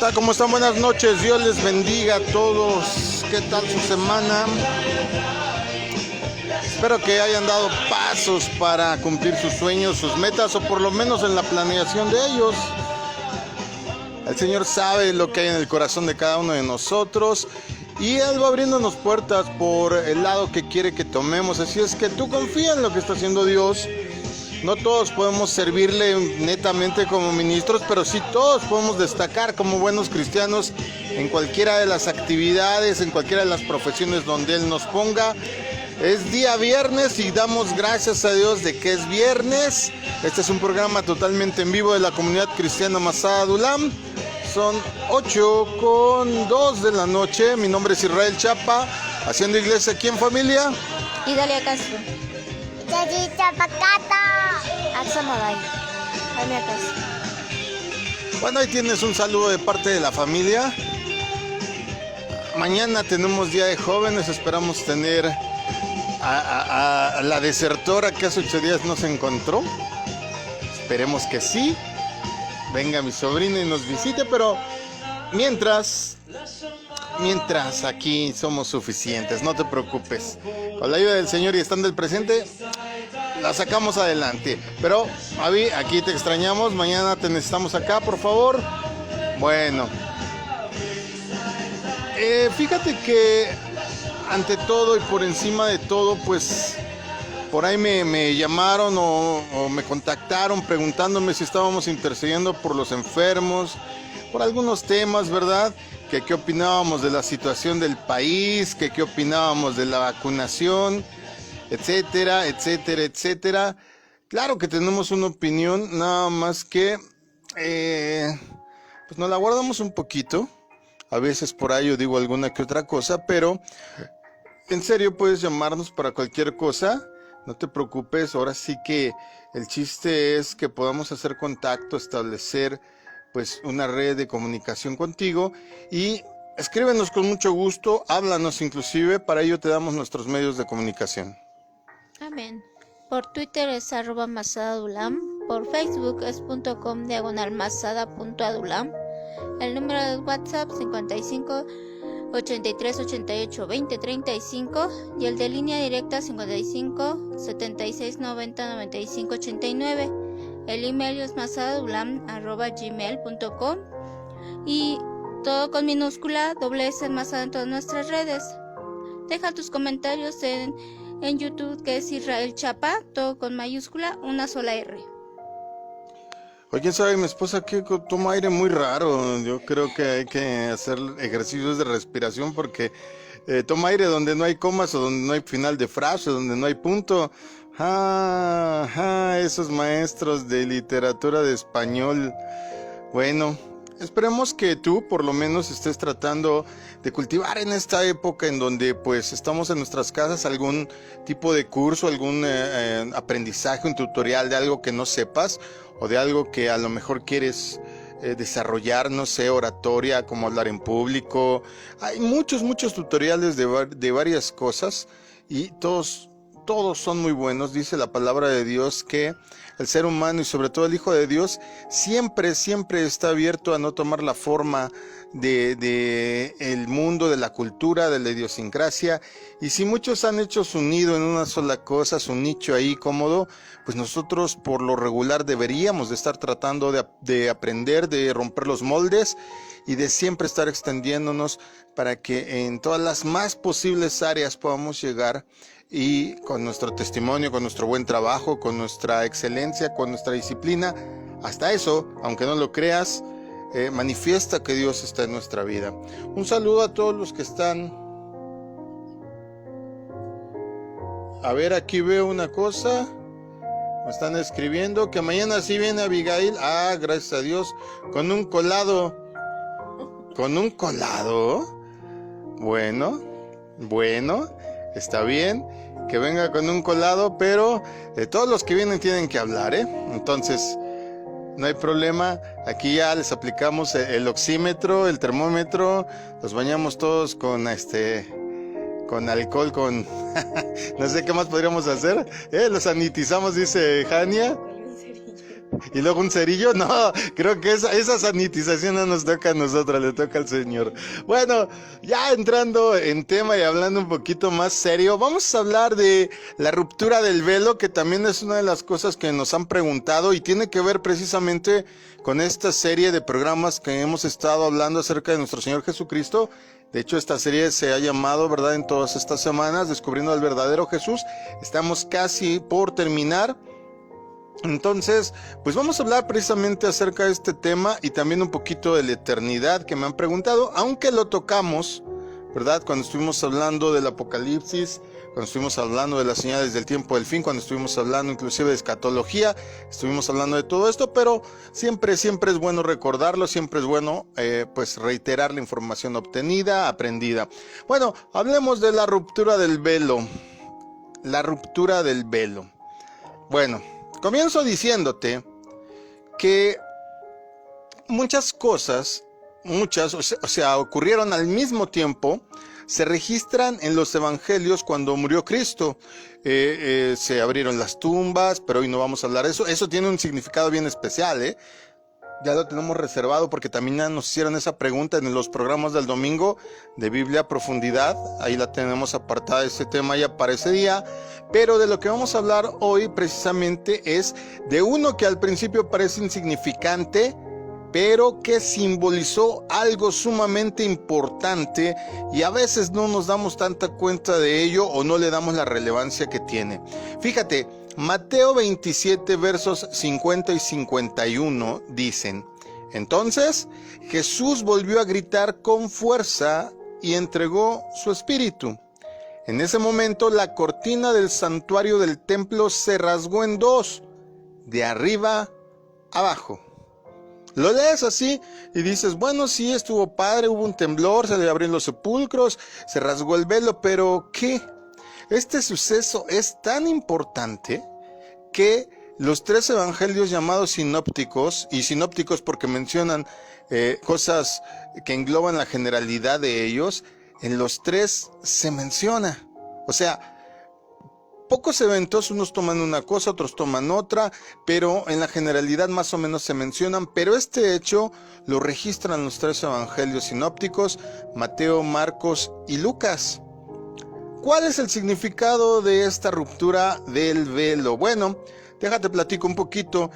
Hola, ¿cómo están? Buenas noches, Dios les bendiga a todos. ¿Qué tal su semana? Espero que hayan dado pasos para cumplir sus sueños, sus metas, o por lo menos en la planeación de ellos. El Señor sabe lo que hay en el corazón de cada uno de nosotros y Él va abriéndonos puertas por el lado que quiere que tomemos. Así es que tú confía en lo que está haciendo Dios. No todos podemos servirle netamente como ministros, pero sí todos podemos destacar como buenos cristianos en cualquiera de las actividades, en cualquiera de las profesiones donde Él nos ponga. Es día viernes y damos gracias a Dios de que es viernes. Este es un programa totalmente en vivo de la comunidad cristiana Masada Dulam. Son 8:02 de la noche. Mi nombre es Israel Chapa, haciendo iglesia aquí en familia. Y Dalia Castro. Bueno, ahí tienes un saludo de parte de la familia. Mañana tenemos Día de Jóvenes, esperamos tener a la desertora que hace 8 días no se encontró. Esperemos que sí, venga mi sobrina y nos visite, pero mientras aquí somos suficientes, no te preocupes. Con la ayuda del Señor y estando el presente, la sacamos adelante. Pero, Avi, aquí te extrañamos. Mañana te necesitamos acá, por favor. Bueno. Fíjate que ante todo y por encima de todo, pues por ahí me llamaron o me contactaron preguntándome si estábamos intercediendo por los enfermos, por algunos temas, ¿verdad? Que qué opinábamos de la situación del país, que qué opinábamos de la vacunación, etcétera, etcétera, etcétera. Claro que tenemos una opinión, nada más que pues nos la guardamos un poquito. A veces por ahí yo digo alguna que otra cosa, pero en serio puedes llamarnos para cualquier cosa. No te preocupes, ahora sí que el chiste es que podamos hacer contacto, establecer pues una red de comunicación contigo y escríbenos con mucho gusto, háblanos inclusive, para ello te damos nuestros medios de comunicación. Amén. Por Twitter es @masadadulam, por Facebook es .com/masada.adulam. El número de WhatsApp 55 83 88 20 35 y el de línea directa 55 76 90 95 89. El email es masadadulam@gmail.com y todo con minúscula, S en Masada en todas nuestras redes. Deja tus comentarios en YouTube, que es Israel Chapa, todo con mayúscula, una sola R. Oye, ¿sabe mi esposa que toma aire muy raro? Yo creo que hay que hacer ejercicios de respiración porque toma aire donde no hay comas o donde no hay final de frase, donde no hay punto. Esos maestros de literatura de español. Bueno, esperemos que tú por lo menos estés tratando de cultivar en esta época en donde pues estamos en nuestras casas algún tipo de curso, algún aprendizaje, un tutorial de algo que no sepas o de algo que a lo mejor quieres desarrollar, no sé, oratoria, como hablar en público. Hay muchos tutoriales de varias cosas y todos son muy buenos. Dice la palabra de Dios que el ser humano y sobre todo el Hijo de Dios siempre está abierto a no tomar la forma de el mundo, de la cultura, de la idiosincrasia. Y si muchos han hecho su nido en una sola cosa, su nicho ahí cómodo, pues nosotros por lo regular deberíamos de estar tratando de aprender, de romper los moldes y de siempre estar extendiéndonos para que en todas las más posibles áreas podamos llegar y con nuestro testimonio, con nuestro buen trabajo, con nuestra excelencia, con nuestra disciplina, hasta eso, aunque no lo creas, manifiesta que Dios está en nuestra vida. Un saludo a todos los que están. A ver, aquí veo una cosa. Me están escribiendo que mañana sí viene Abigail. Gracias a Dios. Con un colado. ¿Con un colado? Bueno. Está bien que venga con un colado, pero todos los que vienen tienen que hablar, Entonces, no hay problema. Aquí ya les aplicamos el oxímetro, el termómetro. Los bañamos todos con alcohol, con no sé qué más podríamos hacer. Los sanitizamos, dice Jania. Y luego un cerillo, no, creo que esa sanitización no nos toca a nosotros, le toca al Señor. Bueno, ya entrando en tema y hablando un poquito más serio, vamos a hablar de la ruptura del velo, que también es una de las cosas que nos han preguntado y tiene que ver precisamente con esta serie de programas que hemos estado hablando acerca de nuestro Señor Jesucristo. De hecho, esta serie se ha llamado, ¿verdad?, en todas estas semanas, Descubriendo al verdadero Jesús. Estamos casi por terminar. Entonces, pues vamos a hablar precisamente acerca de este tema y también un poquito de la eternidad que me han preguntado, aunque lo tocamos, ¿verdad? Cuando estuvimos hablando del Apocalipsis, cuando estuvimos hablando de las señales del tiempo del fin, cuando estuvimos hablando inclusive de escatología, estuvimos hablando de todo esto, pero siempre es bueno recordarlo, siempre es bueno pues reiterar la información obtenida, aprendida. Bueno, hablemos de la ruptura del velo. La ruptura del velo. Bueno, comienzo diciéndote que muchas cosas, ocurrieron al mismo tiempo, se registran en los evangelios cuando murió Cristo. Se abrieron las tumbas, pero hoy no vamos a hablar de eso. Eso tiene un significado bien especial, Ya lo tenemos reservado porque también nos hicieron esa pregunta en los programas del domingo de Biblia a Profundidad. Ahí la tenemos apartada, ese tema ya para ese día. Pero de lo que vamos a hablar hoy precisamente es de uno que al principio parece insignificante, pero que simbolizó algo sumamente importante y a veces no nos damos tanta cuenta de ello o no le damos la relevancia que tiene. Fíjate, Mateo 27 versos 50 y 51 dicen: entonces Jesús volvió a gritar con fuerza y entregó su espíritu. En ese momento la cortina del santuario del templo se rasgó en dos, de arriba abajo. Lo lees así y dices, bueno, sí, estuvo padre, hubo un temblor, se le abrieron los sepulcros, se rasgó el velo, pero ¿qué? Este suceso es tan importante que los tres evangelios llamados sinópticos, y sinópticos porque mencionan cosas que engloban la generalidad de ellos, en los tres se menciona. O sea, pocos eventos, unos toman una cosa, otros toman otra, pero en la generalidad más o menos se mencionan, pero este hecho lo registran los tres evangelios sinópticos, Mateo, Marcos y Lucas. ¿Cuál es el significado de esta ruptura del velo? Bueno, déjate platico un poquito.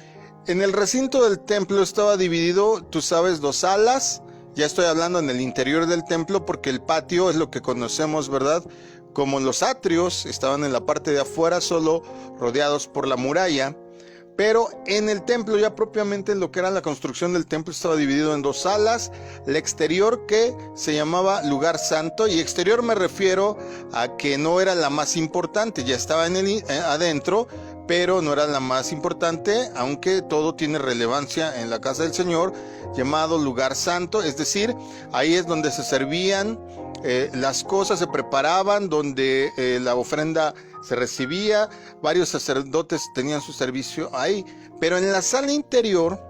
En el recinto del templo estaba dividido, tú sabes, dos alas. Ya estoy hablando en el interior del templo porque el patio es lo que conocemos, ¿verdad?, como los atrios. Estaban en la parte de afuera, solo rodeados por la muralla. Pero en el templo, ya propiamente en lo que era la construcción del templo, estaba dividido en dos alas. La exterior, que se llamaba lugar santo, y exterior me refiero a que no era la más importante, ya estaba adentro, pero no era la más importante, aunque todo tiene relevancia en la casa del Señor, llamado lugar santo. Es decir, ahí es donde se servían las cosas, se preparaban, donde la ofrenda se recibía. Varios sacerdotes tenían su servicio ahí, pero en la sala interior,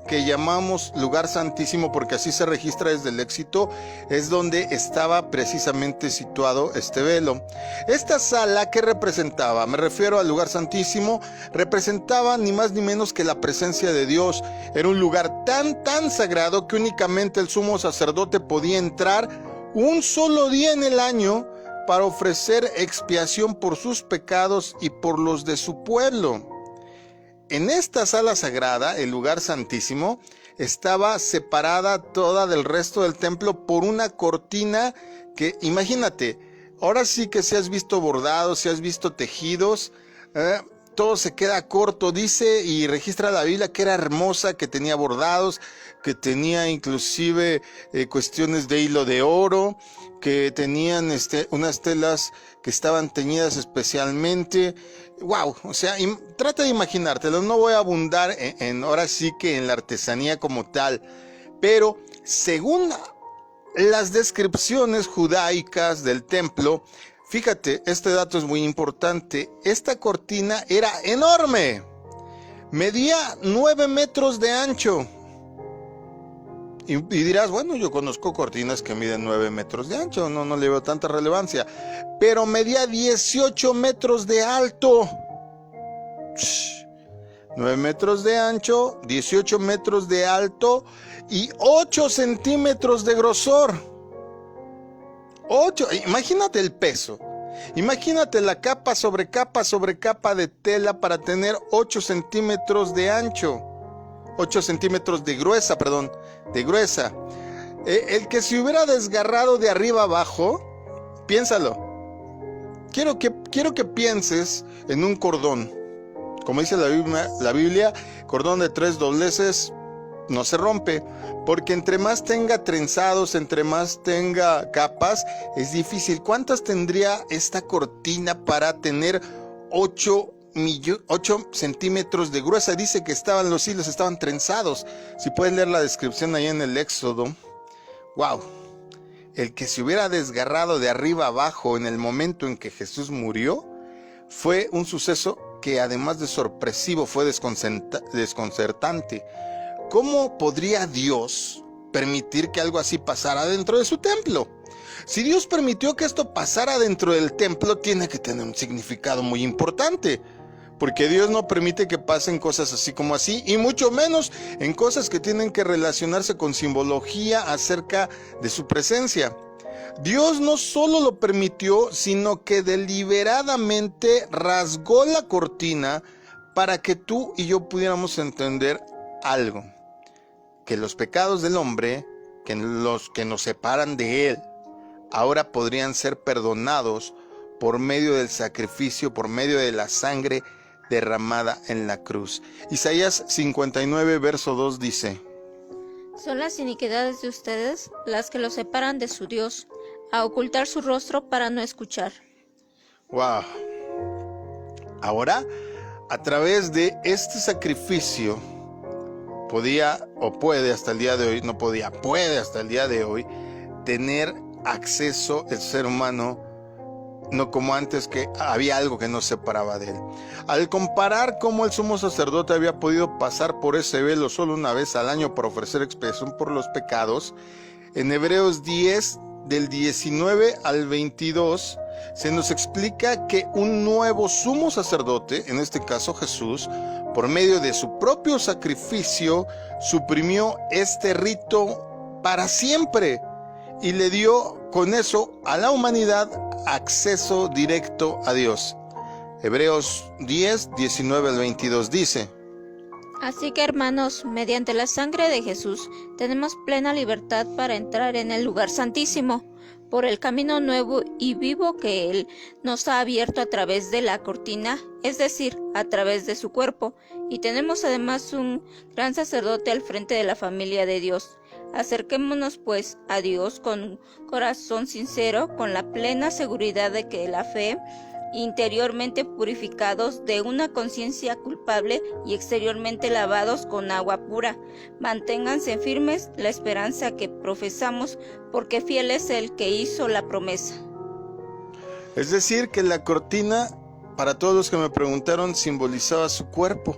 que llamamos lugar santísimo porque así se registra desde el Éxito, es donde estaba precisamente situado este velo. Esta sala, ¿qué representaba? Me refiero al lugar santísimo. Representaba ni más ni menos que la presencia de Dios. Era un lugar tan sagrado que únicamente el sumo sacerdote podía entrar un solo día en el año para ofrecer expiación por sus pecados y por los de su pueblo. En esta sala sagrada, el lugar santísimo, estaba separada toda del resto del templo por una cortina que, imagínate, ahora sí que si has visto bordados, si has visto tejidos, todo se queda corto. Dice y registra la Biblia que era hermosa, que tenía bordados, que tenía inclusive cuestiones de hilo de oro, que tenían unas telas que estaban teñidas especialmente. Wow, o sea, trata de imaginártelo. No voy a abundar ahora sí que en la artesanía como tal, pero según las descripciones judaicas del templo, fíjate, este dato es muy importante. Esta cortina era enorme, medía 9 metros de ancho. Y dirás, bueno, yo conozco cortinas que miden 9 metros de ancho, no le veo tanta relevancia. Pero medía 18 metros de alto. 9 metros de ancho, 18 metros de alto y 8 centímetros de grosor. 8, imagínate el peso. Imagínate la capa sobre capa sobre capa de tela para tener 8 centímetros de ancho. 8 centímetros de gruesa, de gruesa. El que se hubiera desgarrado de arriba abajo, piénsalo. Quiero que pienses en un cordón. Como dice la Biblia, cordón de 3 dobleces no se rompe, porque entre más tenga trenzados, entre más tenga capas, es difícil. ¿Cuántas tendría esta cortina para tener 8 centímetros de gruesa? Dice que los hilos estaban trenzados. Si pueden leer la descripción ahí en el Éxodo. ¡Wow! El que se hubiera desgarrado de arriba abajo en el momento en que Jesús murió fue un suceso que, además de sorpresivo, fue desconcertante. ¿Cómo podría Dios permitir que algo así pasara dentro de su templo? Si Dios permitió que esto pasara dentro del templo, tiene que tener un significado muy importante. Porque Dios no permite que pasen cosas así como así, y mucho menos en cosas que tienen que relacionarse con simbología acerca de su presencia. Dios no solo lo permitió, sino que deliberadamente rasgó la cortina para que tú y yo pudiéramos entender algo. Que los pecados del hombre, que los que nos separan de él, ahora podrían ser perdonados por medio del sacrificio, por medio de la sangre derramada en la cruz. Isaías 59, verso 2 dice: Son las iniquidades de ustedes las que los separan de su Dios, a ocultar su rostro para no escuchar. ¡Wow! Ahora, a través de este sacrificio, podía o puede hasta el día de hoy, no podía, puede hasta el día de hoy, tener acceso el ser humano, no como antes que había algo que nos separaba de él. Al comparar cómo el sumo sacerdote había podido pasar por ese velo solo una vez al año para ofrecer expiación por los pecados, en Hebreos 10, del 19 al 22, se nos explica que un nuevo sumo sacerdote, en este caso Jesús, por medio de su propio sacrificio, suprimió este rito para siempre y le dio con eso a la humanidad acceso directo a Dios. Hebreos 10, 19 al 22 dice: Así que, hermanos, mediante la sangre de Jesús, tenemos plena libertad para entrar en el lugar santísimo, por el camino nuevo y vivo que Él nos ha abierto a través de la cortina, es decir, a través de su cuerpo, y tenemos además un gran sacerdote al frente de la familia de Dios. Acerquémonos pues a Dios con un corazón sincero, con la plena seguridad de que la fe, interiormente purificados de una conciencia culpable y exteriormente lavados con agua pura. Manténganse firmes la esperanza que profesamos, porque fiel es el que hizo la promesa. Es decir, que la cortina, para todos los que me preguntaron, simbolizaba su cuerpo.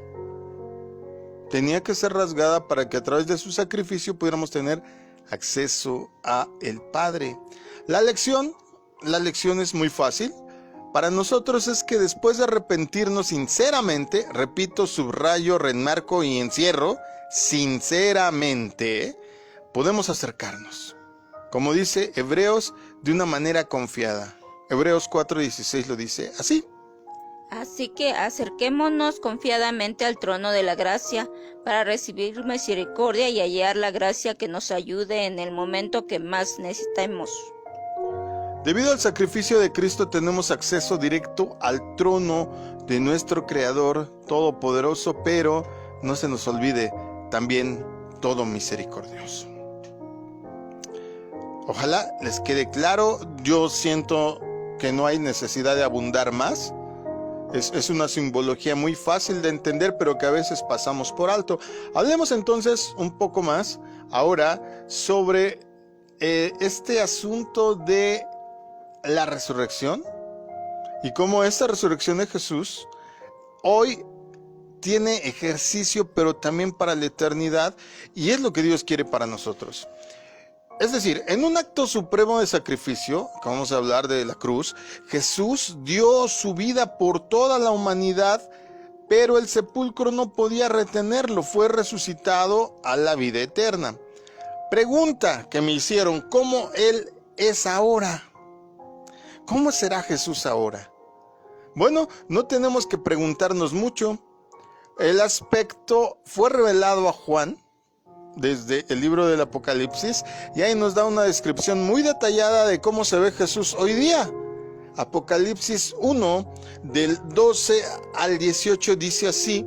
Tenía que ser rasgada para que a través de su sacrificio pudiéramos tener acceso a el Padre. La lección es muy fácil. Para nosotros es que después de arrepentirnos sinceramente, repito, subrayo, remarco y encierro, sinceramente, podemos acercarnos. Como dice Hebreos, de una manera confiada. Hebreos 4:16 lo dice así. Así que acerquémonos confiadamente al trono de la gracia para recibir misericordia y hallar la gracia que nos ayude en el momento que más necesitemos. Debido al sacrificio de Cristo tenemos acceso directo al trono de nuestro Creador Todopoderoso, pero no se nos olvide, también todo misericordioso. Ojalá les quede claro. Yo siento que no hay necesidad de abundar más. Es una simbología muy fácil de entender, pero que a veces pasamos por alto. Hablemos entonces un poco más ahora sobre este asunto de la resurrección y cómo esta resurrección de Jesús hoy tiene ejercicio, pero también para la eternidad, y es lo que Dios quiere para nosotros. Es decir, en un acto supremo de sacrificio, que vamos a hablar de la cruz, Jesús dio su vida por toda la humanidad pero el sepulcro no podía retenerlo, fue resucitado a la vida eterna. Pregunta que me hicieron, ¿cómo Él es ahora? ¿Cómo será Jesús ahora? Bueno, no tenemos que preguntarnos mucho. El aspecto fue revelado a Juan desde el libro del Apocalipsis y ahí nos da una descripción muy detallada de cómo se ve Jesús hoy día. Apocalipsis 1, del 12 al 18 dice así: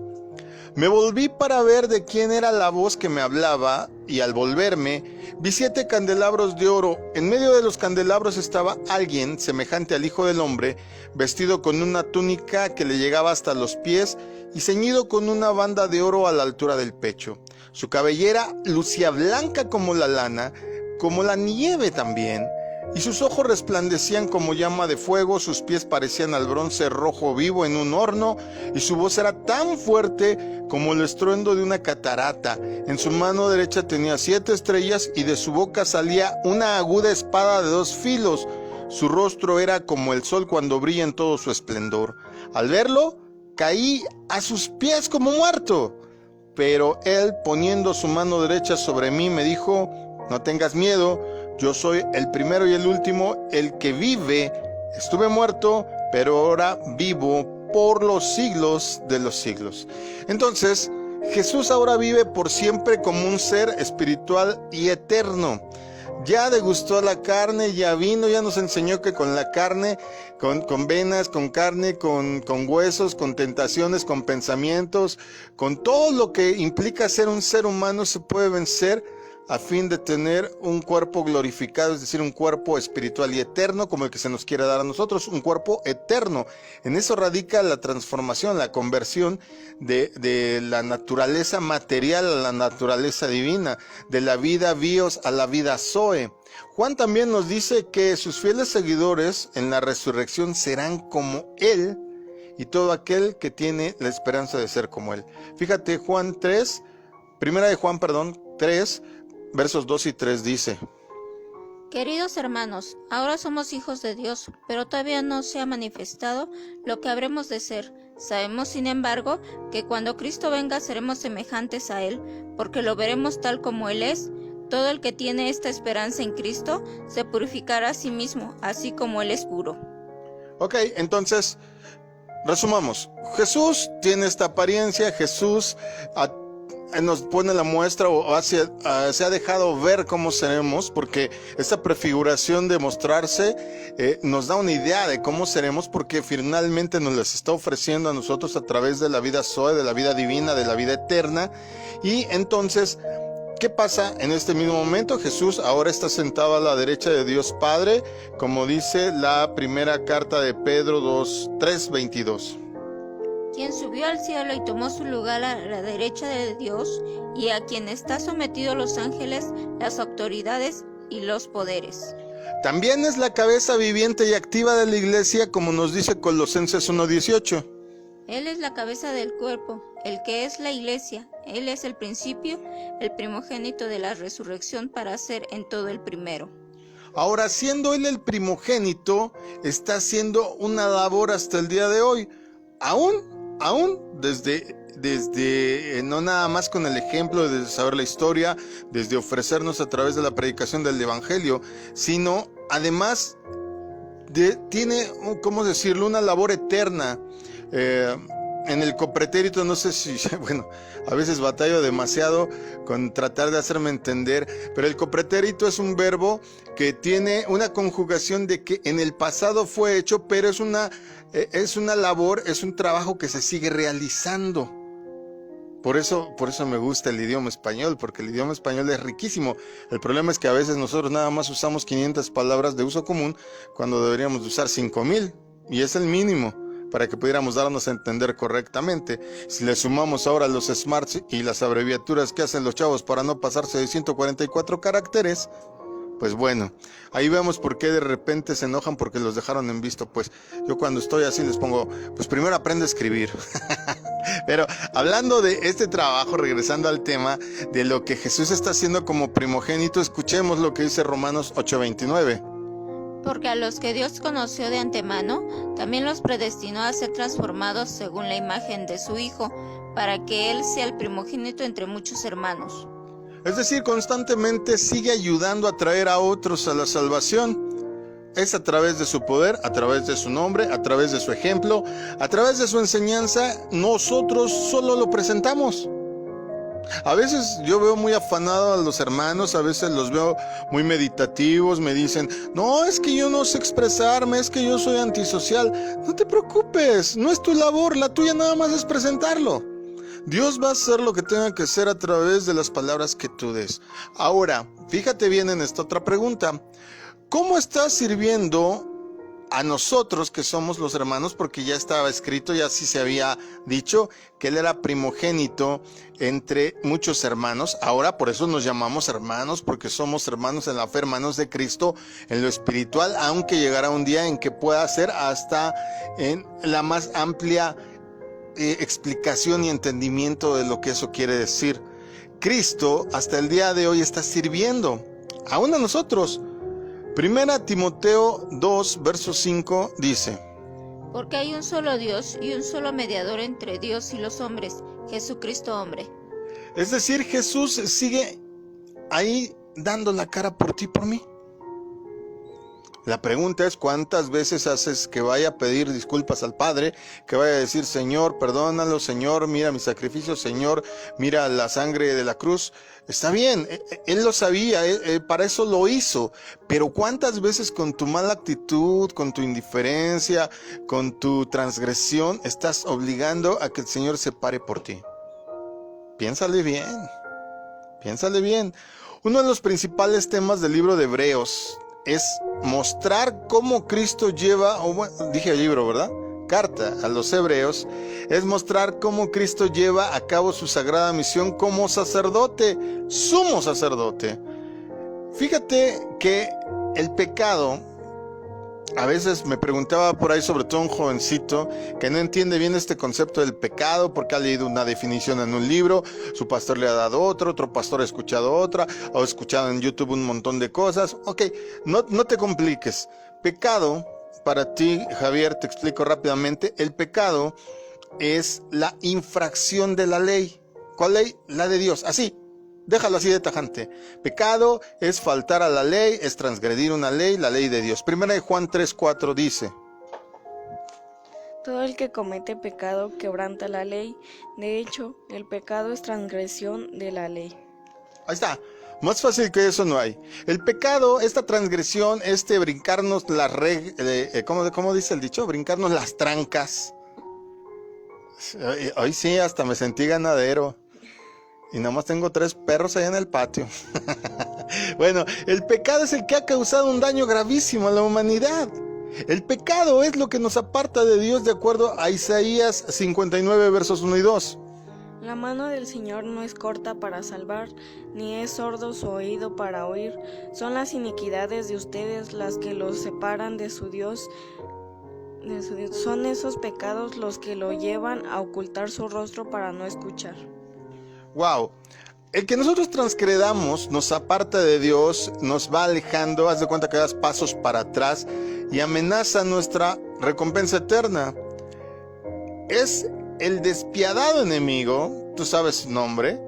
me volví para ver de quién era la voz que me hablaba, y al volverme vi 7 candelabros de oro. En medio de los candelabros estaba alguien semejante al Hijo del Hombre, vestido con una túnica que le llegaba hasta los pies y ceñido con una banda de oro a la altura del pecho. Su cabellera lucía blanca como la lana, como la nieve también, y sus ojos resplandecían como llama de fuego, sus pies parecían al bronce rojo vivo en un horno, y su voz era tan fuerte como el estruendo de una catarata. En su mano derecha tenía 7 estrellas, y de su boca salía una aguda espada de 2 filos. Su rostro era como el sol cuando brilla en todo su esplendor. Al verlo, caí a sus pies como muerto. Pero él, poniendo su mano derecha sobre mí, me dijo: no tengas miedo, yo soy el primero y el último, el que vive. Estuve muerto, pero ahora vivo por los siglos de los siglos. Entonces, Jesús ahora vive por siempre como un ser espiritual y eterno. Ya degustó la carne, ya vino, ya nos enseñó que con la carne, con venas, con carne, con huesos, con tentaciones, con pensamientos, con todo lo que implica ser un ser humano, se puede vencer a fin de tener un cuerpo glorificado, es decir, un cuerpo espiritual y eterno como el que se nos quiere dar a nosotros, un cuerpo eterno. En eso radica la transformación, la conversión de la naturaleza material a la naturaleza divina, de la vida bios a la vida zoe. Juan también nos dice que sus fieles seguidores en la resurrección serán como Él, y todo aquel que tiene la esperanza de ser como Él. Fíjate, Primera de Juan 3, versos 2 y 3 dice: Queridos hermanos, ahora somos hijos de Dios, pero todavía no se ha manifestado lo que habremos de ser. Sabemos, sin embargo, que cuando Cristo venga seremos semejantes a Él, porque lo veremos tal como Él es. Todo el que tiene esta esperanza en Cristo se purificará a sí mismo, así como Él es puro. Ok, entonces, resumamos. Jesús tiene esta apariencia, Jesús nos pone la muestra o se ha dejado ver cómo seremos, porque esta prefiguración de mostrarse nos da una idea de cómo seremos, porque finalmente nos las está ofreciendo a nosotros a través de la vida zoe, de la vida divina, de la vida eterna. Y entonces, ¿qué pasa en este mismo momento? Jesús ahora está sentado a la derecha de Dios Padre, como dice la primera carta de Pedro 3:22. Quien subió al cielo y tomó su lugar a la derecha de Dios, y a quien está sometido los ángeles, las autoridades y los poderes. También es la cabeza viviente y activa de la iglesia, como nos dice Colosenses 1:18. Él es la cabeza del cuerpo, el que es la iglesia. Él es el principio, el primogénito de la resurrección, para ser en todo el primero. Ahora, siendo Él el primogénito, está haciendo una labor hasta el día de hoy. Aún desde no nada más con el ejemplo de saber la historia, desde ofrecernos a través de la predicación del evangelio, sino además tiene, ¿cómo decirlo?, una labor eterna. En el copretérito, no sé si, bueno, a veces batallo demasiado con tratar de hacerme entender, pero el copretérito es un verbo que tiene una conjugación de que en el pasado fue hecho, pero es una labor, es un trabajo que se sigue realizando. Por eso me gusta el idioma español, porque el idioma español es riquísimo. El problema es que a veces nosotros nada más usamos 500 palabras de uso común cuando deberíamos de usar 5000, y es el mínimo para que pudiéramos darnos a entender correctamente. Si le sumamos ahora los smarts y las abreviaturas que hacen los chavos para no pasarse de 144 caracteres, pues bueno, ahí vemos por qué de repente se enojan porque los dejaron en visto. Pues yo cuando estoy así les pongo, pues primero aprende a escribir. Pero hablando de este trabajo, regresando al tema de lo que Jesús está haciendo como primogénito, escuchemos lo que dice Romanos 8:29. Porque a los que Dios conoció de antemano, también los predestinó a ser transformados según la imagen de su Hijo, para que Él sea el primogénito entre muchos hermanos. Es decir, constantemente sigue ayudando a traer a otros a la salvación. Es a través de su poder, a través de su nombre, a través de su ejemplo, a través de su enseñanza, nosotros solo lo presentamos. A veces yo veo muy afanado a los hermanos, a veces los veo muy meditativos, me dicen, no, es que yo no sé expresarme, es que yo soy antisocial. No te preocupes, no es tu labor, la tuya nada más es presentarlo. Dios va a hacer lo que tenga que hacer a través de las palabras que tú des. Ahora, fíjate bien en esta otra pregunta. ¿Cómo estás sirviendo a nosotros que somos los hermanos? Porque ya estaba escrito, ya sí se había dicho que Él era primogénito entre muchos hermanos. Ahora por eso nos llamamos hermanos, porque somos hermanos en la fe, hermanos de Cristo en lo espiritual, aunque llegará un día en que pueda ser hasta en la más amplia explicación y entendimiento de lo que eso quiere decir. Cristo hasta el día de hoy está sirviendo aún a nosotros. Primera Timoteo 2, verso 5 dice: Porque hay un solo Dios y un solo mediador entre Dios y los hombres, Jesucristo hombre. Es decir, Jesús sigue ahí dando la cara por ti y por mí. La pregunta es, ¿cuántas veces haces que vaya a pedir disculpas al Padre? Que vaya a decir, Señor, perdónalo, Señor, mira mi sacrificio, Señor, mira la sangre de la cruz. Está bien, Él lo sabía, para eso lo hizo. Pero ¿cuántas veces con tu mala actitud, con tu indiferencia, con tu transgresión, estás obligando a que el Señor se pare por ti? Piénsale bien, piénsale bien. Uno de los principales temas del libro de Hebreos es mostrar cómo Cristo lleva, dije libro, ¿verdad? Carta a los Hebreos, es mostrar cómo Cristo lleva a cabo su sagrada misión como sacerdote, sumo sacerdote. Fíjate que el pecado, a veces me preguntaba por ahí, sobre todo un jovencito que no entiende bien este concepto del pecado porque ha leído una definición en un libro, su pastor le ha dado otro pastor ha escuchado otra, o ha escuchado en YouTube un montón de cosas. Ok, no te compliques. Pecado, para ti, Javier, te explico rápidamente. El pecado es la infracción de la ley. ¿Cuál ley? La de Dios. Así. Déjalo así de tajante. Pecado es faltar a la ley, es transgredir una ley, la ley de Dios. Primera de Juan 3:4 dice: Todo el que comete pecado quebranta la ley. De hecho, el pecado es transgresión de la ley. Ahí está. Más fácil que eso no hay. El pecado, esta transgresión, brincarnos las reglas, ¿cómo dice el dicho? Brincarnos las trancas. Hoy sí, hasta me sentí ganadero. Y nada más tengo 3 perros allá en el patio. Bueno, el pecado es el que ha causado un daño gravísimo a la humanidad. El pecado es lo que nos aparta de Dios, de acuerdo a Isaías 59, versos 1 y 2. La mano del Señor no es corta para salvar, ni es sordo su oído para oír. Son las iniquidades de ustedes las que los separan de su Dios. Son esos pecados los que lo llevan a ocultar su rostro para no escuchar. Wow, el que nosotros transgredamos nos aparta de Dios, nos va alejando, haz de cuenta que das pasos para atrás y amenaza nuestra recompensa eterna. Es el despiadado enemigo, tú sabes su nombre,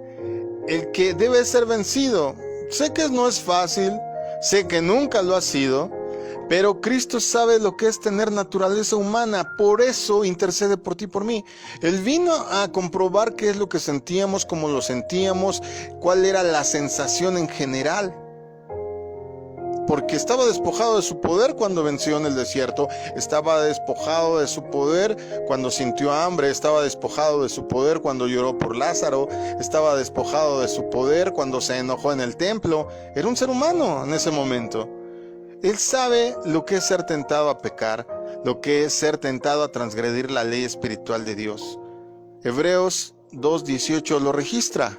el que debe ser vencido. Sé que no es fácil, sé que nunca lo ha sido, pero Cristo sabe lo que es tener naturaleza humana, por eso intercede por ti y por mí. Él vino a comprobar qué es lo que sentíamos, cómo lo sentíamos, cuál era la sensación en general. Porque estaba despojado de su poder cuando venció en el desierto, estaba despojado de su poder cuando sintió hambre, estaba despojado de su poder cuando lloró por Lázaro, estaba despojado de su poder cuando se enojó en el templo. Era un ser humano en ese momento. Él sabe lo que es ser tentado a pecar, lo que es ser tentado a transgredir la ley espiritual de Dios. Hebreos 2:18 lo registra.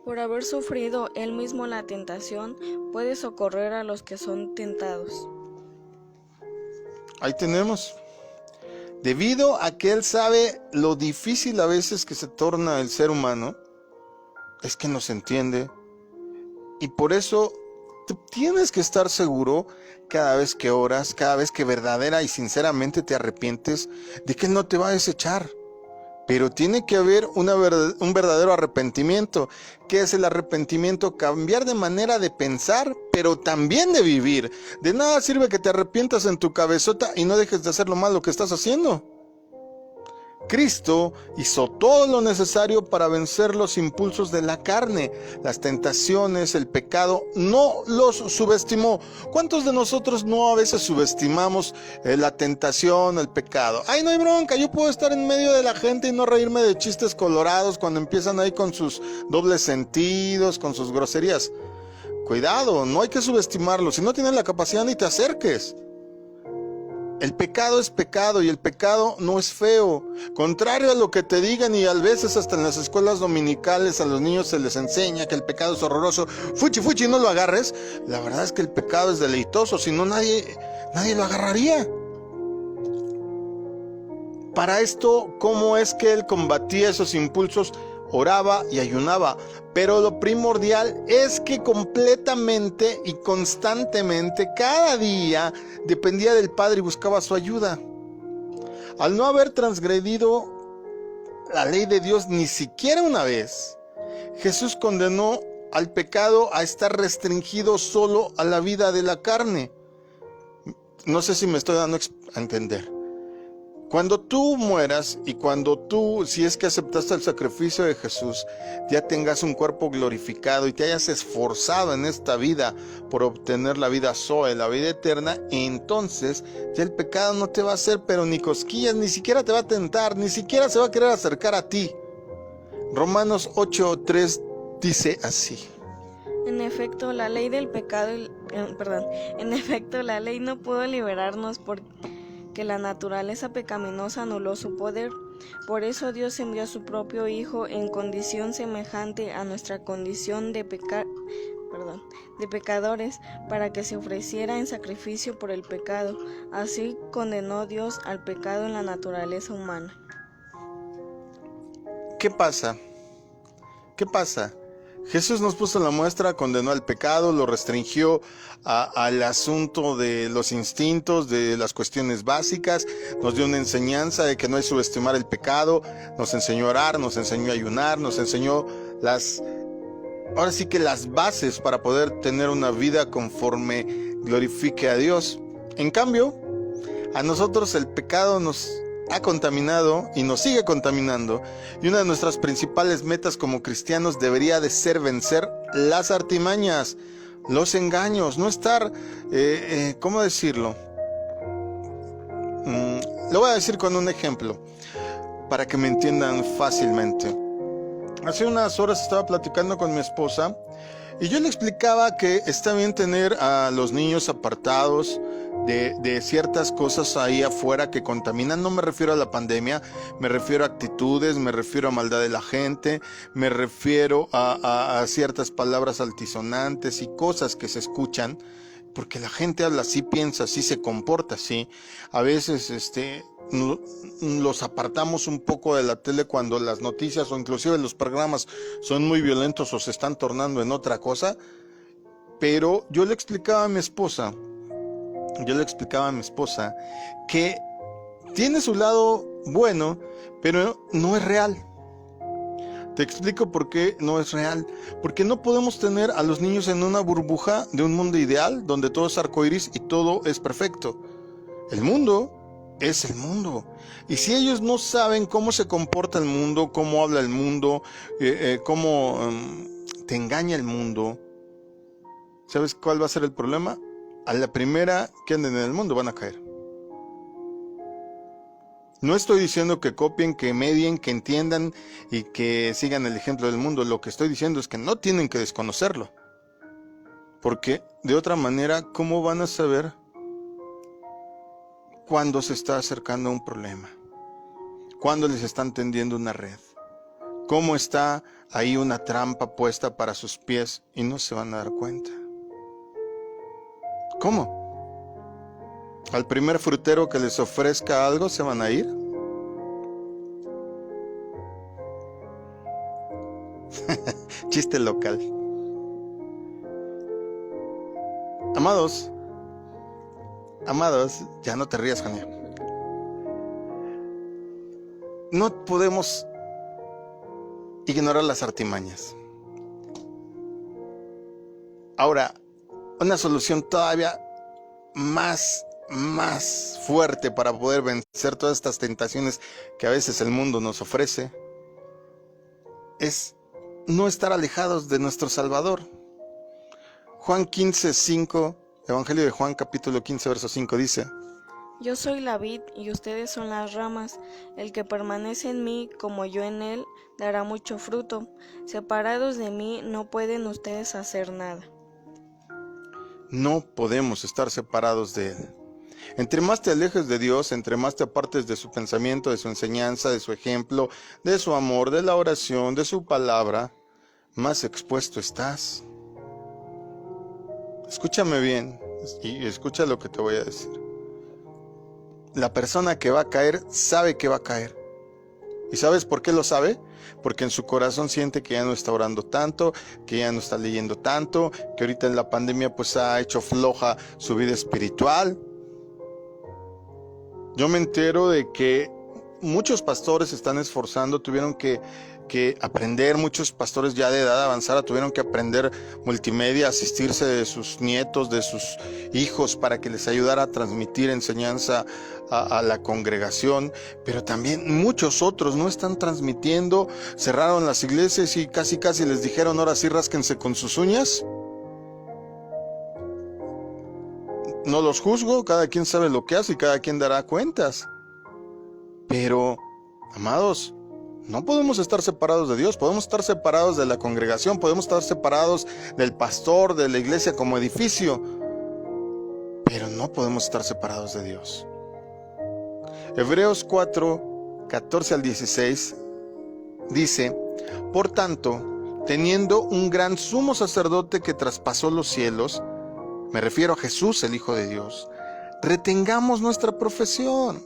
Por haber sufrido él mismo la tentación, puede socorrer a los que son tentados. Ahí tenemos. Debido a que Él sabe lo difícil a veces que se torna el ser humano, es que nos entiende. Y por eso tienes que estar seguro cada vez que oras, cada vez que verdadera y sinceramente te arrepientes, de que Él no te va a desechar. Pero tiene que haber un verdadero arrepentimiento. ¿Qué es el arrepentimiento? Cambiar de manera de pensar, pero también de vivir. De nada sirve que te arrepientas en tu cabezota y no dejes de hacer lo malo que estás haciendo. Cristo hizo todo lo necesario para vencer los impulsos de la carne, las tentaciones, el pecado, no los subestimó. ¿Cuántos de nosotros no a veces subestimamos la tentación, el pecado? Ay, no hay bronca, yo puedo estar en medio de la gente y no reírme de chistes colorados cuando empiezan ahí con sus dobles sentidos, con sus groserías. Cuidado, no hay que subestimarlo. Si no tienes la capacidad, ni te acerques. El pecado es pecado y el pecado no es feo. Contrario a lo que te digan, y a veces hasta en las escuelas dominicales a los niños se les enseña que el pecado es horroroso. Fuchi, fuchi, no lo agarres. La verdad es que el pecado es deleitoso, si no nadie lo agarraría. Para esto, ¿cómo es que él combatía esos impulsos? Oraba y ayunaba, pero lo primordial es que completamente y constantemente, cada día, dependía del Padre y buscaba su ayuda. Al no haber transgredido la ley de Dios ni siquiera una vez, Jesús condenó al pecado a estar restringido solo a la vida de la carne. No sé si me estoy dando a entender. Cuando tú mueras y cuando tú, si es que aceptaste el sacrificio de Jesús, ya tengas un cuerpo glorificado y te hayas esforzado en esta vida por obtener la vida Zoe, la vida eterna, entonces ya el pecado no te va a hacer pero ni cosquillas, ni siquiera te va a tentar, ni siquiera se va a querer acercar a ti. Romanos 8:3 dice así. En efecto, la ley del pecado, en efecto, la ley no pudo liberarnos porque la naturaleza pecaminosa anuló su poder. Por eso Dios envió a su propio Hijo en condición semejante a nuestra condición de pecadores, para que se ofreciera en sacrificio por el pecado. Así condenó Dios al pecado en la naturaleza humana. ¿Qué pasa? Jesús nos puso la muestra, condenó al pecado, lo restringió al asunto de los instintos, de las cuestiones básicas, nos dio una enseñanza de que no hay subestimar el pecado, nos enseñó a orar, nos enseñó a ayunar, nos enseñó las bases para poder tener una vida conforme glorifique a Dios. En cambio, a nosotros el pecado nos ha contaminado y nos sigue contaminando, y una de nuestras principales metas como cristianos debería de ser vencer las artimañas, los engaños, no estar, ¿cómo decirlo? Lo voy a decir con un ejemplo para que me entiendan fácilmente. Hace unas horas estaba platicando con mi esposa y yo le explicaba que está bien tener a los niños apartados de ciertas cosas ahí afuera que contaminan. No me refiero a la pandemia, me refiero a actitudes, me refiero a maldad de la gente, me refiero a ciertas palabras altisonantes y cosas que se escuchan, porque la gente habla así, piensa así, se comporta así. A veces los apartamos un poco de la tele cuando las noticias o inclusive los programas son muy violentos o se están tornando en otra cosa. Pero yo le explicaba a mi esposa que tiene su lado bueno, pero no es real. Te explico por qué no es real. Porque no podemos tener a los niños en una burbuja de un mundo ideal donde todo es arcoíris y todo es perfecto. El mundo es el mundo. Y si ellos no saben cómo se comporta el mundo, cómo habla el mundo, cómo te engaña el mundo, ¿sabes cuál va a ser el problema? A la primera que anden en el mundo van a caer. No estoy diciendo que copien, que medien, que entiendan y que sigan el ejemplo del mundo. Lo que estoy diciendo es que no tienen que desconocerlo. Porque de otra manera, ¿cómo van a saber cuando se está acercando un problema? ¿Cuándo les están tendiendo una red? ¿Cómo está ahí una trampa puesta para sus pies y no se van a dar cuenta? ¿Cómo? ¿Al primer frutero que les ofrezca algo se van a ir? Chiste local. Amados, ya no te rías, Jania. No podemos ignorar las artimañas. Ahora, una solución todavía más fuerte para poder vencer todas estas tentaciones que a veces el mundo nos ofrece es no estar alejados de nuestro Salvador. Juan 15:5, Evangelio de Juan capítulo 15 verso 5 dice: Yo soy la vid y ustedes son las ramas. El que permanece en mí, como yo en él, dará mucho fruto. Separados de mí no pueden ustedes hacer nada. No podemos estar separados de Él. Entre más te alejes de Dios, entre más te apartes de su pensamiento, de su enseñanza, de su ejemplo, de su amor, de la oración, de su palabra, más expuesto estás. Escúchame bien y escucha lo que te voy a decir. La persona que va a caer sabe que va a caer. ¿Y sabes por qué lo sabe? Porque en su corazón siente que ya no está orando tanto, que ya no está leyendo tanto, que ahorita en la pandemia pues ha hecho floja su vida espiritual. Yo me entero de que muchos pastores se están esforzando, tuvieron que aprender, muchos pastores ya de edad avanzada tuvieron que aprender multimedia, asistirse de sus nietos, de sus hijos para que les ayudara a transmitir enseñanza a la congregación, pero también muchos otros no están transmitiendo, cerraron las iglesias y casi les dijeron ahora sí rásquense con sus uñas. No los juzgo, cada quien sabe lo que hace y cada quien dará cuentas. Pero, amados, no podemos estar separados de Dios, podemos estar separados de la congregación, podemos estar separados del pastor, de la iglesia como edificio, pero no podemos estar separados de Dios. Hebreos 4, 14 al 16 dice: Por tanto, teniendo un gran sumo sacerdote que traspasó los cielos, me refiero a Jesús, el Hijo de Dios, retengamos nuestra profesión.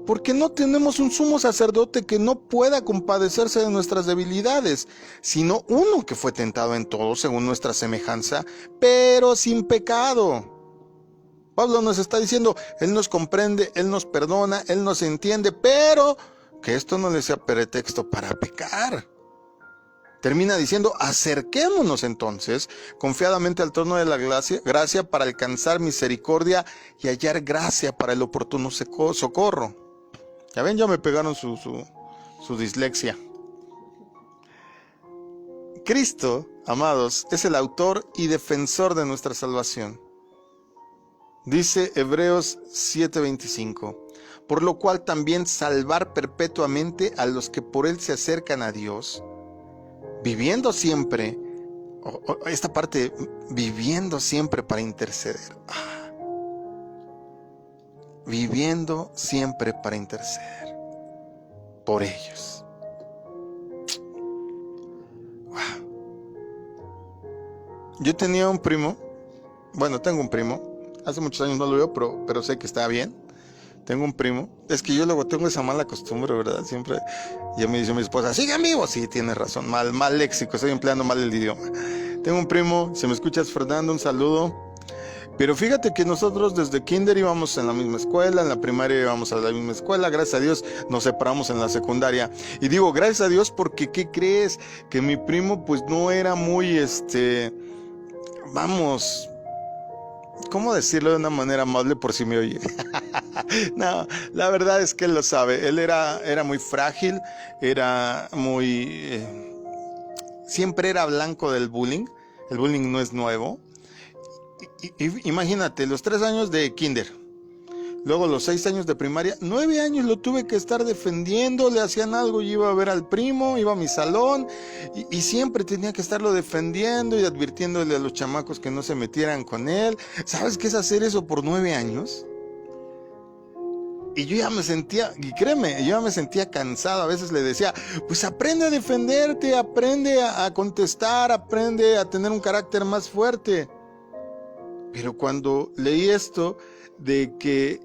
Porque no tenemos un sumo sacerdote que no pueda compadecerse de nuestras debilidades, sino uno que fue tentado en todo según nuestra semejanza, pero sin pecado. Pablo nos está diciendo, Él nos comprende, Él nos perdona, Él nos entiende, pero que esto no le sea pretexto para pecar. Termina diciendo, acerquémonos entonces confiadamente al trono de la gracia para alcanzar misericordia y hallar gracia para el oportuno socorro. Ya ven, ya me pegaron su dislexia. Cristo, amados, es el autor y defensor de nuestra salvación. Dice Hebreos 7:25, por lo cual también salvar perpetuamente a los que por él se acercan a Dios, viviendo siempre, esta parte, viviendo siempre para interceder. Viviendo siempre para interceder por ellos. Wow. Yo tenía un primo, bueno, tengo un primo, hace muchos años no lo veo, pero sé que está bien. Tengo un primo, es que yo luego tengo esa mala costumbre, ¿verdad? Siempre, ya me dice mi esposa, ¿siguen vivos? Sí, tienes razón, mal léxico, estoy empleando mal el idioma. Tengo un primo, si me escuchas, Fernando, un saludo. Pero fíjate que nosotros desde kinder íbamos en la misma escuela, en la primaria íbamos a la misma escuela, gracias a Dios nos separamos en la secundaria. Y digo, gracias a Dios porque, ¿qué crees? Que mi primo pues no era muy, ¿cómo decirlo de una manera amable por si me oye? No, la verdad es que él lo sabe, él era muy frágil, era muy... siempre era blanco del bullying, el bullying no es nuevo. Imagínate, los 3 años de kinder, luego los 6 años de primaria, 9 años lo tuve que estar defendiendo, le hacían algo, yo iba a ver al primo, iba a mi salón y siempre tenía que estarlo defendiendo y advirtiéndole a los chamacos que no se metieran con él. ¿Sabes qué es hacer eso por 9 años? Y yo ya me sentía, y créeme, yo ya me sentía cansado. A veces le decía, pues aprende a defenderte, aprende a contestar, aprende a tener un carácter más fuerte. Pero cuando leí esto de que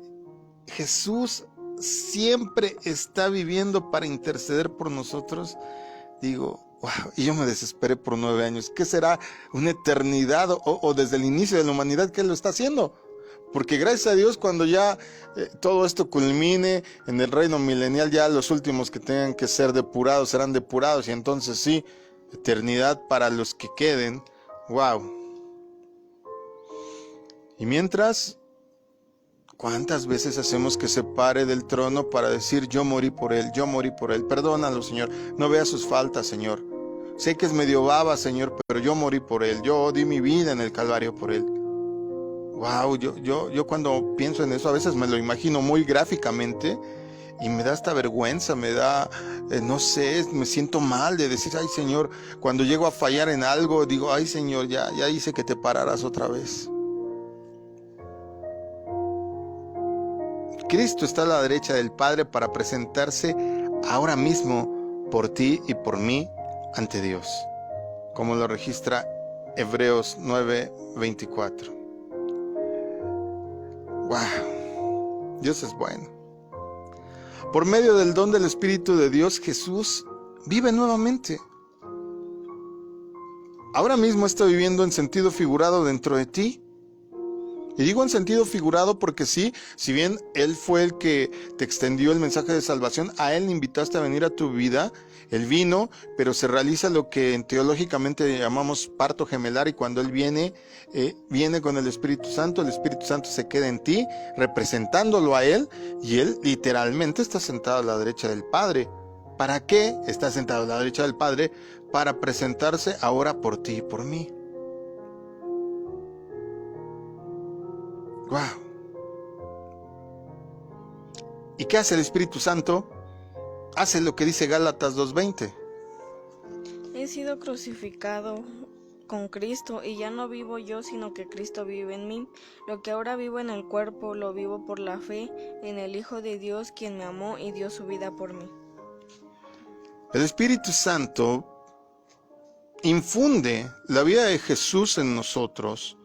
Jesús siempre está viviendo para interceder por nosotros, digo, Wow, y yo me desesperé por 9 años. ¿Qué será una eternidad o desde el inicio de la humanidad que Él lo está haciendo? Porque gracias a Dios, cuando ya todo esto culmine en el reino milenial, ya los últimos que tengan que ser depurados serán depurados, y entonces sí, eternidad para los que queden. Wow. Y mientras, ¿cuántas veces hacemos que se pare del trono para decir: yo morí por él, yo morí por él? Perdónalo, Señor, no vea sus faltas, Señor. Sé que es medio baba, Señor, pero yo morí por él, yo di mi vida en el Calvario por él. Wow, yo cuando pienso en eso a veces me lo imagino muy gráficamente y me da hasta vergüenza, me da, no sé, me siento mal de decir: ay, Señor, cuando llego a fallar en algo, digo: ay, Señor, ya hice que te pararas otra vez. Cristo está a la derecha del Padre para presentarse ahora mismo por ti y por mí ante Dios, como lo registra Hebreos 9:24. Wow, Dios es bueno. Por medio del don del Espíritu de Dios, Jesús vive nuevamente. Ahora mismo está viviendo en sentido figurado dentro de ti. Y digo en sentido figurado porque sí, si bien Él fue el que te extendió el mensaje de salvación, a Él le invitaste a venir a tu vida. Él vino, pero se realiza lo que teológicamente llamamos parto gemelar, y cuando Él viene con el Espíritu Santo se queda en ti, representándolo a Él, y Él literalmente está sentado a la derecha del Padre. ¿Para qué está sentado a la derecha del Padre? Para presentarse ahora por ti y por mí. Wow. ¿Y qué hace el Espíritu Santo? Hace lo que dice Gálatas 2:20. He sido crucificado con Cristo, y ya no vivo yo, sino que Cristo vive en mí. Lo que ahora vivo en el cuerpo, lo vivo por la fe en el Hijo de Dios, quien me amó y dio su vida por mí. El Espíritu Santo infunde la vida de Jesús en nosotros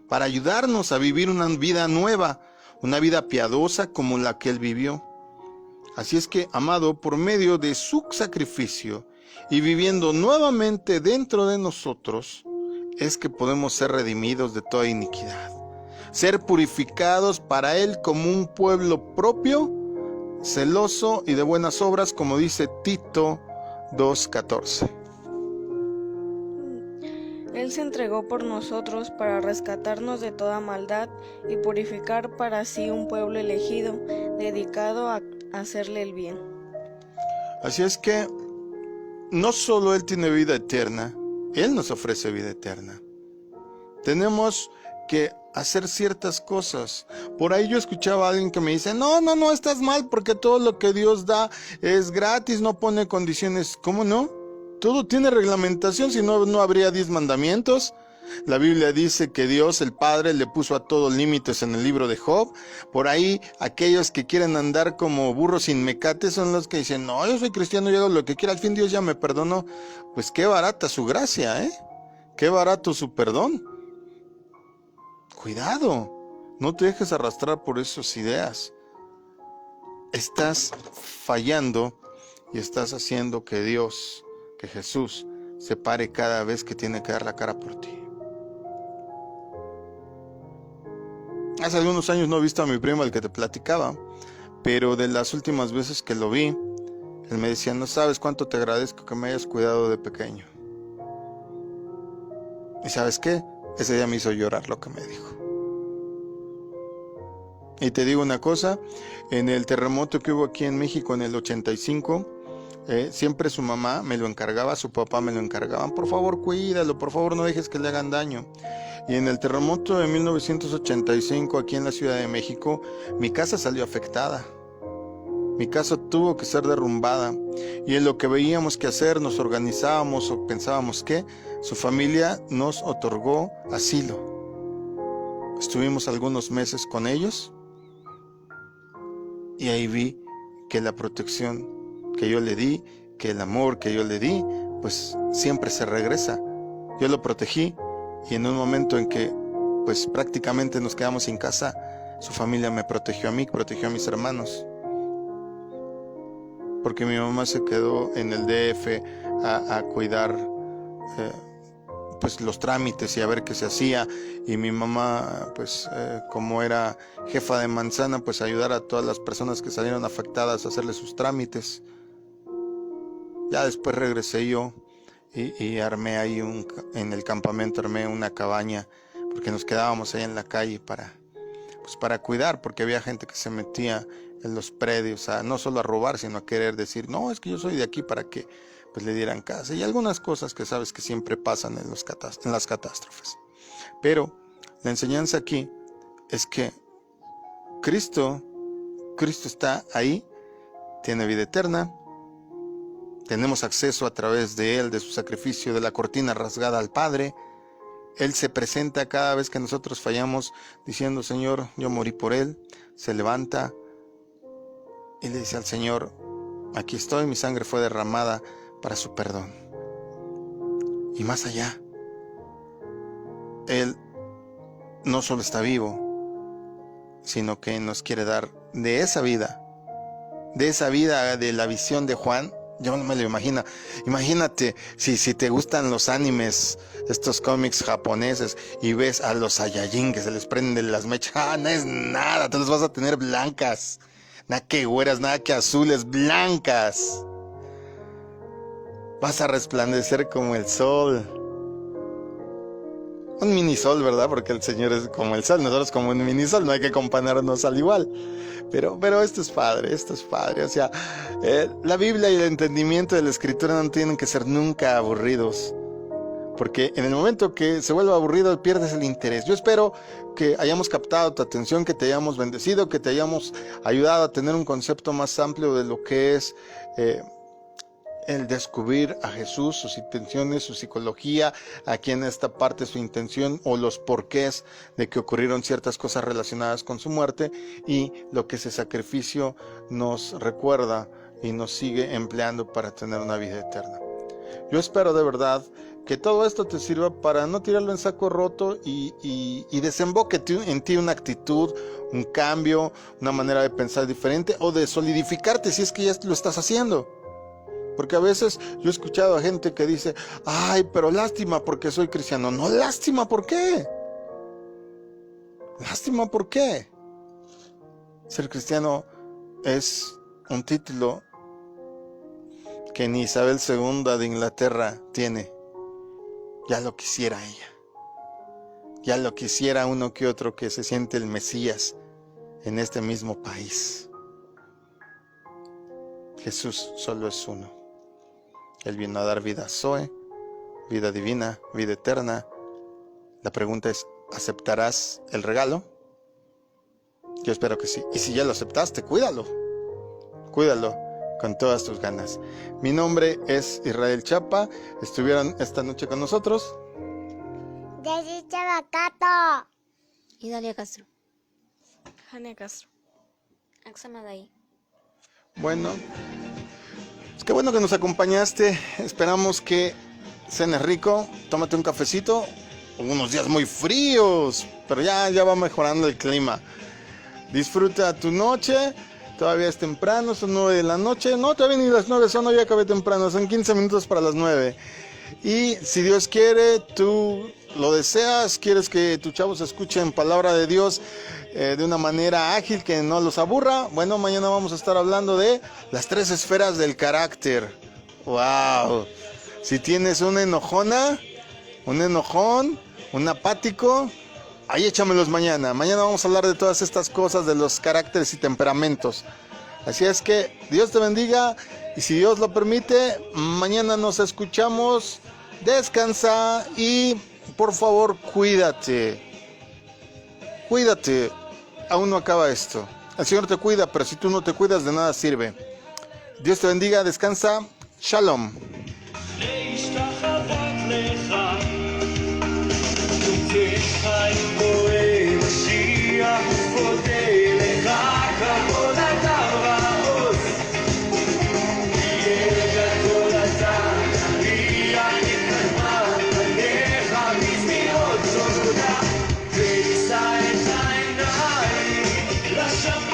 para ayudarnos a vivir una vida nueva, una vida piadosa como la que Él vivió. Así es que, amado, por medio de su sacrificio y viviendo nuevamente dentro de nosotros, es que podemos ser redimidos de toda iniquidad, ser purificados para Él como un pueblo propio, celoso y de buenas obras, como dice Tito 2:14. Él se entregó por nosotros para rescatarnos de toda maldad y purificar para sí un pueblo elegido, dedicado a hacerle el bien. Así es que no solo Él tiene vida eterna, Él nos ofrece vida eterna. Tenemos que hacer ciertas cosas. Por ahí yo escuchaba a alguien que me dice: no, estás mal, porque todo lo que Dios da es gratis, no pone condiciones. ¿Cómo no? Todo tiene reglamentación, si no, no habría 10 mandamientos. La Biblia dice que Dios, el Padre, le puso a todos límites en el libro de Job. Por ahí, aquellos que quieren andar como burros sin mecate son los que dicen: no, yo soy cristiano, yo hago lo que quiera, al fin Dios ya me perdonó. Pues qué barata su gracia, qué barato su perdón. Cuidado, no te dejes arrastrar por esas ideas. Estás fallando y estás haciendo que Dios, que Jesús, se pare cada vez que tiene que dar la cara por ti. Hace algunos años no he visto a mi primo, el que te platicaba, pero de las últimas veces que lo vi, él me decía: no sabes cuánto te agradezco que me hayas cuidado de pequeño. ¿Y sabes qué? Ese día me hizo llorar lo que me dijo. Y te digo una cosa, en el terremoto que hubo aquí en México en el 85, siempre su mamá me lo encargaba, su papá me lo encargaban: por favor cuídalo, por favor no dejes que le hagan daño. Y en el terremoto de 1985 aquí en la Ciudad de México, mi casa salió afectada. Mi casa tuvo que ser derrumbada, y en lo que veíamos que hacer nos organizábamos o pensábamos que su familia nos otorgó asilo. Estuvimos algunos meses con ellos y ahí vi que la protección que yo le di, que el amor que yo le di, pues siempre se regresa. Yo lo protegí, y en un momento en que pues prácticamente nos quedamos sin casa, su familia me protegió a mí, protegió a mis hermanos. Porque mi mamá se quedó en el DF a cuidar pues los trámites y a ver qué se hacía, y mi mamá pues como era jefa de manzana, pues ayudar a todas las personas que salieron afectadas a hacerle sus trámites. Ya después regresé yo y armé ahí en el campamento armé una cabaña, porque nos quedábamos ahí en la calle para cuidar, porque había gente que se metía en los predios no solo a robar, sino a querer decir, no, es que yo soy de aquí, para que pues le dieran casa, y algunas cosas que sabes que siempre pasan en las catástrofes. Pero la enseñanza aquí es que Cristo está ahí, tiene vida eterna, tenemos acceso a través de Él, de su sacrificio, de la cortina rasgada al Padre. Él se presenta cada vez que nosotros fallamos diciendo, Señor, yo morí por Él. Se levanta y le dice al Señor, aquí estoy, mi sangre fue derramada para su perdón. Y más allá, Él no solo está vivo, sino que nos quiere dar de esa vida, de la visión de Juan. Yo no me lo imagino. Imagínate, si te gustan los animes, estos cómics japoneses, y ves a los Saiyajin que se les prenden las mechas, no es nada, te las vas a tener blancas. Nada que güeras, nada que azules, blancas. Vas a resplandecer como el sol. Un mini sol, ¿verdad? Porque el Señor es como el sol, nosotros como un mini sol, no hay que compararnos al igual. Pero esto es padre. O sea, la Biblia y el entendimiento de la Escritura no tienen que ser nunca aburridos. Porque en el momento que se vuelva aburrido, pierdes el interés. Yo espero que hayamos captado tu atención, que te hayamos bendecido, que te hayamos ayudado a tener un concepto más amplio de lo que es el descubrir a Jesús, sus intenciones, su psicología, aquí en esta parte su intención o los porqués de que ocurrieron ciertas cosas relacionadas con su muerte, y lo que ese sacrificio nos recuerda y nos sigue empleando para tener una vida eterna. Yo espero de verdad que todo esto te sirva para no tirarlo en saco roto y desemboque en ti una actitud, un cambio, una manera de pensar diferente, o de solidificarte si es que ya lo estás haciendo. Porque a veces yo he escuchado a gente que dice, ay, pero lástima porque soy cristiano. No, lástima, ¿por qué? Lástima, ¿por qué? Ser cristiano es un título que ni Isabel II de Inglaterra tiene. Ya lo quisiera ella. Ya lo quisiera uno que otro que se siente el Mesías en este mismo país. Jesús solo es uno. Él vino a dar vida Zoe, vida divina, vida eterna. La pregunta es, ¿aceptarás el regalo? Yo espero que sí. Y si ya lo aceptaste, cuídalo. Cuídalo con todas tus ganas. Mi nombre es Israel Chapa. Estuvieron esta noche con nosotros Daisy Chavacato. Y Dalia Castro. Jania Castro. Axama Day. Bueno, es que bueno que nos acompañaste. Esperamos que cenes rico. Tómate un cafecito. Unos días muy fríos, pero ya va mejorando el clima. Disfruta tu noche. Todavía es temprano, son 9 de la noche. No, todavía ni las 9 son, ya acabé temprano. Son 15 minutos para las 9. Y si Dios quiere, tú lo deseas, quieres que tus chavos escuchen palabra de Dios de una manera ágil, que no los aburra. Bueno, mañana vamos a estar hablando de las 3 esferas del carácter. ¡Wow! Si tienes una enojona, un enojón, un apático, ahí échamelos mañana. Mañana vamos a hablar de todas estas cosas, de los caracteres y temperamentos. Así es que Dios te bendiga, y si Dios lo permite, mañana nos escuchamos. Descansa y por favor cuídate. Cuídate. Aún no acaba esto. El Señor te cuida, pero si tú no te cuidas, de nada sirve. Dios te bendiga, descansa. Shalom.